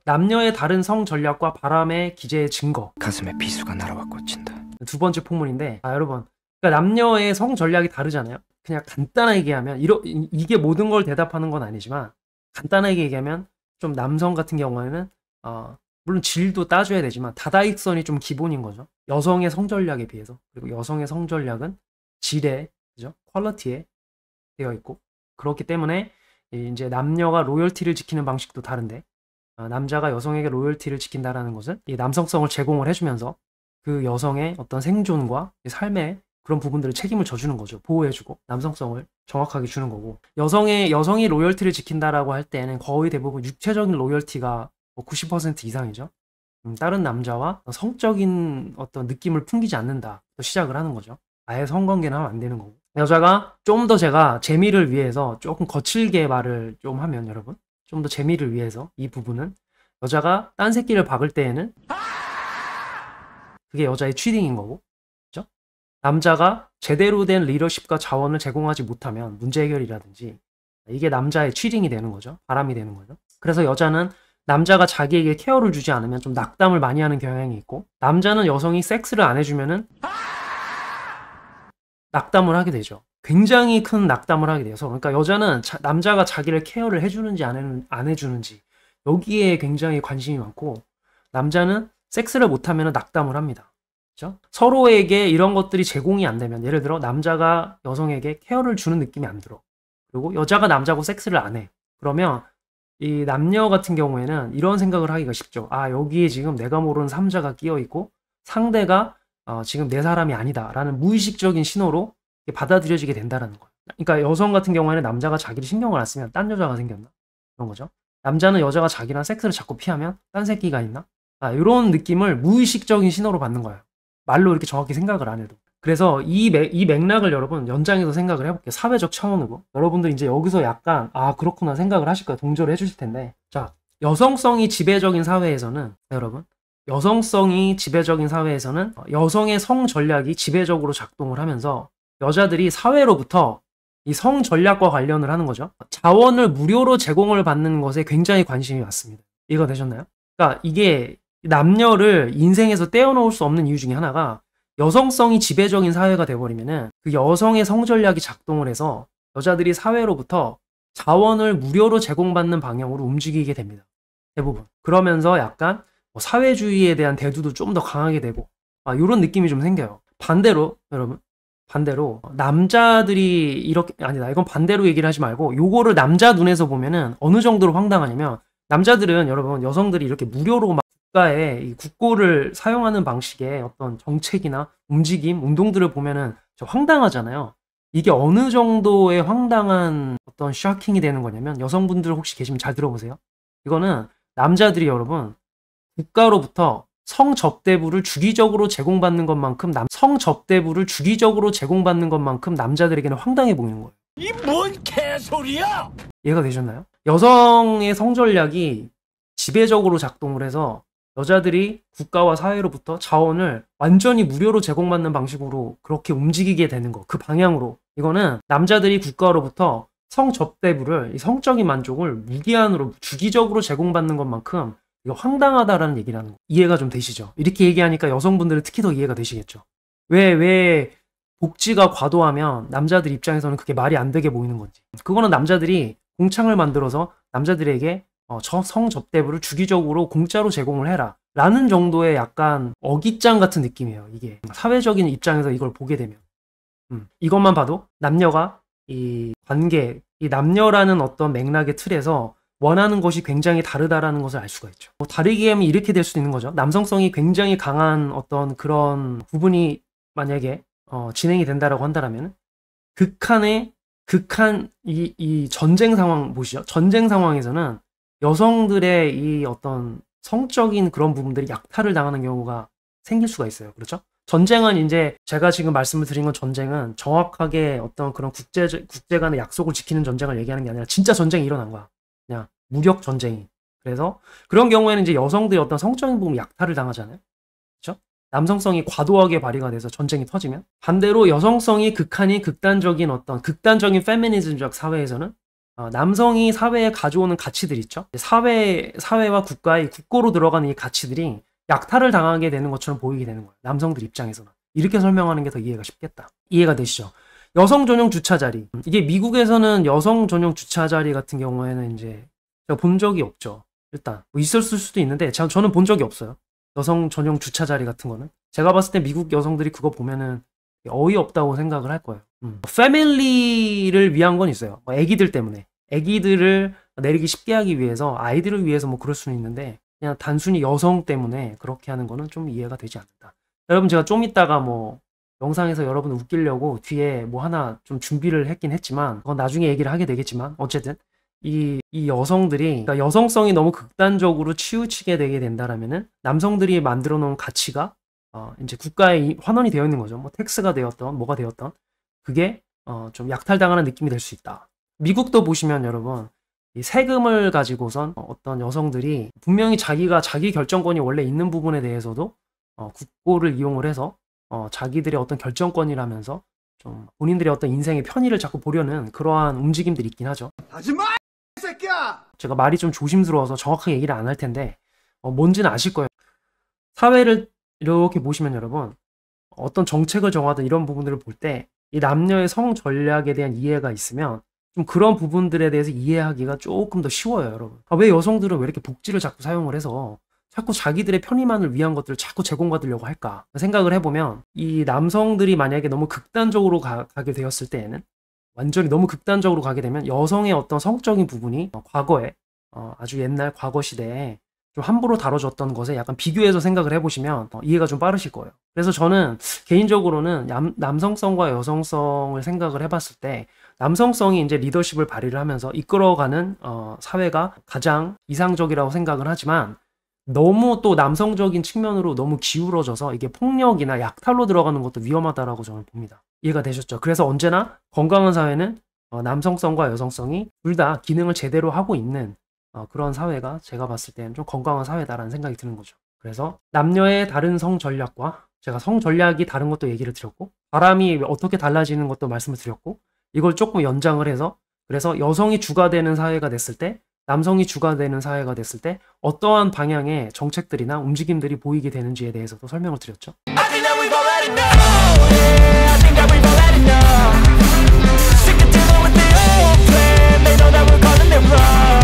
남녀의 다른 성 전략과 바람의 기제의 증거. 가슴에 비수가 날아와 꽂힌다. 두 번째 폭문인데, 여러분, 그러니까 남녀의 성 전략이 다르잖아요. 그냥 간단하게 얘기하면 이게 모든 걸 대답하는 건 아니지만 간단하게 얘기하면 좀 남성 같은 경우에는 물론 질도 따져야 되지만 다다익선이 좀 기본인 거죠. 여성의 성 전략에 비해서. 그리고 여성의 성 전략은 질에, 그죠? 퀄리티에 되어 있고, 그렇기 때문에 이제 남녀가 로열티를 지키는 방식도 다른데, 남자가 여성에게 로열티를 지킨다라는 것은 이 남성성을 제공을 해주면서 그 여성의 어떤 생존과 삶의 그런 부분들을 책임을 져주는 거죠. 보호해주고 남성성을 정확하게 주는 거고, 여성이 로열티를 지킨다라고 할 때는 거의 대부분 육체적인 로열티가 90% 이상이죠. 다른 남자와 성적인 어떤 느낌을 풍기지 않는다 또 시작을 하는 거죠. 아예 성관계는 하면 안 되는 거고, 여자가 좀 더 제가 재미를 위해서 조금 거칠게 말을 좀 하면, 여러분, 좀 더 재미를 위해서 이 부분은 여자가 딴 새끼를 박을 때에는 그게 여자의 취딩인 거고, 그죠? 남자가 제대로 된 리더십과 자원을 제공하지 못하면 문제 해결이라든지 이게 남자의 취딩이 되는 거죠. 바람이 되는 거죠. 그래서 여자는 남자가 자기에게 케어를 주지 않으면 좀 낙담을 많이 하는 경향이 있고, 남자는 여성이 섹스를 안 해주면은 낙담을 하게 되죠. 굉장히 큰 낙담을 하게 돼서, 그러니까 여자는 남자가 자기를 케어를 해주는지 안 해주는지 여기에 굉장히 관심이 많고, 남자는 섹스를 못하면 낙담을 합니다. 그렇죠? 서로에게 이런 것들이 제공이 안 되면, 예를 들어 남자가 여성에게 케어를 주는 느낌이 안 들어, 그리고 여자가 남자고 섹스를 안 해, 그러면 이 남녀 같은 경우에는 이런 생각을 하기가 쉽죠. 여기에 지금 내가 모르는 삼자가 끼어 있고 상대가 지금 내 사람이 아니다 라는 무의식적인 신호로 받아들여지게 된다는 거예요. 그러니까 여성 같은 경우에는 남자가 자기를 신경을 안 쓰면 딴 여자가 생겼나? 그런 거죠. 남자는 여자가 자기랑 섹스를 자꾸 피하면 딴 새끼가 있나? 이런 느낌을 무의식적인 신호로 받는 거예요. 말로 이렇게 정확히 생각을 안 해도. 그래서 이 맥락을 여러분 연장해서 생각을 해볼게요. 사회적 차원으로. 여러분들 이제 여기서 약간 그렇구나 생각을 하실 거예요. 동조를 해주실 텐데, 자, 여성성이 지배적인 사회에서는, 여러분, 여성성이 지배적인 사회에서는 여성의 성 전략이 지배적으로 작동을 하면서 여자들이 사회로부터 이 성 전략과 관련을 하는 거죠. 자원을 무료로 제공을 받는 것에 굉장히 관심이 많습니다. 이해가 되셨나요? 그러니까 이게 남녀를 인생에서 떼어놓을 수 없는 이유 중에 하나가, 여성성이 지배적인 사회가 돼버리면은 그 여성의 성 전략이 작동을 해서 여자들이 사회로부터 자원을 무료로 제공받는 방향으로 움직이게 됩니다. 대부분. 그러면서 약간 사회주의에 대한 대두도 좀 더 강하게 되고, 이런 느낌이 좀 생겨요. 반대로, 여러분, 반대로 남자들이 이렇게, 아니다, 이건 반대로 얘기를 하지 말고 요거를 남자 눈에서 보면은 어느 정도로 황당하냐면, 남자들은, 여러분, 여성들이 이렇게 무료로 막 국가의 이 국고를 사용하는 방식의 어떤 정책이나 움직임, 운동들을 보면은 저 황당하잖아요. 이게 어느 정도의 황당한 어떤 샤킹이 되는 거냐면, 여성분들 혹시 계시면 잘 들어보세요. 이거는 남자들이, 여러분, 국가로부터 성접대부를 주기적으로 제공받는 것만큼 남자들에게는 황당해 보이는 거예요. 이 뭔 개소리야! 이해가 되셨나요? 여성의 성전략이 지배적으로 작동을 해서 여자들이 국가와 사회로부터 자원을 완전히 무료로 제공받는 방식으로 그렇게 움직이게 되는 거, 그 방향으로. 이거는 남자들이 국가로부터 성접대부를, 이 성적인 만족을 무기한으로 주기적으로 제공받는 것만큼 이거 황당하다라는 얘기라는 거. 이해가 좀 되시죠? 이렇게 얘기하니까 여성분들은 특히 더 이해가 되시겠죠? 왜 복지가 과도하면 남자들 입장에서는 그게 말이 안 되게 보이는 건지. 그거는 남자들이 공창을 만들어서 남자들에게 성접대부를 주기적으로 공짜로 제공을 해라 라는 정도의 약간 어깃장 같은 느낌이에요. 이게 사회적인 입장에서 이걸 보게 되면, 이것만 봐도 남녀가 이 관계, 이 남녀라는 어떤 맥락의 틀에서 원하는 것이 굉장히 다르다라는 것을 알 수가 있죠. 다르게 하면 이렇게 될 수도 있는 거죠. 남성성이 굉장히 강한 어떤 그런 부분이 만약에 진행이 된다라고 한다면, 이 전쟁 상황 보시죠. 전쟁 상황에서는 여성들의 이 어떤 성적인 그런 부분들이 약탈을 당하는 경우가 생길 수가 있어요. 그렇죠? 전쟁은 이제 제가 지금 말씀을 드린 건, 전쟁은 정확하게 어떤 그런 국제 간의 약속을 지키는 전쟁을 얘기하는 게 아니라 진짜 전쟁이 일어난 거야. 그냥 무력 전쟁이. 그래서 그런 경우에는 이제 여성들이 어떤 성적인 부분 약탈을 당하잖아요. 그렇죠? 남성성이 과도하게 발휘가 돼서 전쟁이 터지면, 반대로 여성성이 극단적인 페미니즘적 사회에서는 남성이 사회에 가져오는 가치들 있죠. 사회와 국가의 국고로 들어가는 이 가치들이 약탈을 당하게 되는 것처럼 보이게 되는 거예요. 남성들 입장에서는. 이렇게 설명하는 게 더 이해가 쉽겠다. 이해가 되시죠? 여성 전용 주차 자리. 이게 미국에서는 여성 전용 주차 자리 같은 경우에는 이제 제가 본 적이 없죠. 일단 뭐 있었을 수도 있는데 저는 본 적이 없어요. 여성 전용 주차 자리 같은 거는. 제가 봤을 때 미국 여성들이 그거 보면은 어이없다고 생각을 할 거예요. 패밀리를 위한 건 있어요. 애기들 때문에. 애기들을 내리기 쉽게 하기 위해서, 아이들을 위해서 뭐 그럴 수는 있는데 그냥 단순히 여성 때문에 그렇게 하는 거는 좀 이해가 되지 않는다. 여러분, 제가 좀 이따가 뭐 영상에서 여러분을 웃기려고 뒤에 뭐 하나 좀 준비를 했긴 했지만 그건 나중에 얘기를 하게 되겠지만, 어쨌든 이 여성들이, 그러니까 여성성이 너무 극단적으로 치우치게 되게 된다라면은 남성들이 만들어 놓은 가치가 이제 국가에 환원이 되어 있는 거죠. 뭐 텍스가 되었던 뭐가 되었던 그게 좀 약탈당하는 느낌이 될 수 있다. 미국도 보시면 여러분, 이 세금을 가지고선 어떤 여성들이 분명히 자기가 자기 결정권이 원래 있는 부분에 대해서도 국고를 이용을 해서 자기들의 어떤 결정권이라면서 좀 본인들의 어떤 인생의 편의를 자꾸 보려는 그러한 움직임들이 있긴 하죠. 하지마 이 새끼야. 제가 말이 좀 조심스러워서 정확하게 얘기를 안 할 텐데 뭔지는 아실 거예요. 사회를 이렇게 보시면 여러분, 어떤 정책을 정하든 이런 부분들을 볼 때 이 남녀의 성 전략에 대한 이해가 있으면 좀 그런 부분들에 대해서 이해하기가 조금 더 쉬워요, 여러분. 왜 여성들은 왜 이렇게 복지를 자꾸 사용을 해서 자꾸 자기들의 편의만을 위한 것들을 자꾸 제공받으려고 할까 생각을 해보면, 이 남성들이 만약에 너무 극단적으로 가게 되었을 때에는, 완전히 너무 극단적으로 가게 되면 여성의 어떤 성적인 부분이 과거에 아주 옛날 과거 시대에 좀 함부로 다뤄졌던 것에 약간 비교해서 생각을 해보시면 이해가 좀 빠르실 거예요. 그래서 저는 개인적으로는 남성성과 여성성을 생각을 해봤을 때 남성성이 이제 리더십을 발휘를 하면서 이끌어가는 사회가 가장 이상적이라고 생각을 하지만, 너무 또 남성적인 측면으로 너무 기울어져서 이게 폭력이나 약탈로 들어가는 것도 위험하다라고 저는 봅니다. 이해가 되셨죠? 그래서 언제나 건강한 사회는 남성성과 여성성이 둘 다 기능을 제대로 하고 있는 그런 사회가 제가 봤을 때는 좀 건강한 사회다라는 생각이 드는 거죠. 그래서 남녀의 다른 성 전략과, 제가 성 전략이 다른 것도 얘기를 드렸고, 바람이 어떻게 달라지는 것도 말씀을 드렸고, 이걸 조금 연장을 해서, 그래서 여성이 주가 되는 사회가 됐을 때, 남성이 주가 되는 사회가 됐을 때 어떠한 방향의 정책들이나 움직임들이 보이게 되는지에 대해서도 설명을 드렸죠. I think that we've already know. Yeah, I think that we've already know. Sick of dealing with the old plan. They know that we're calling it wrong.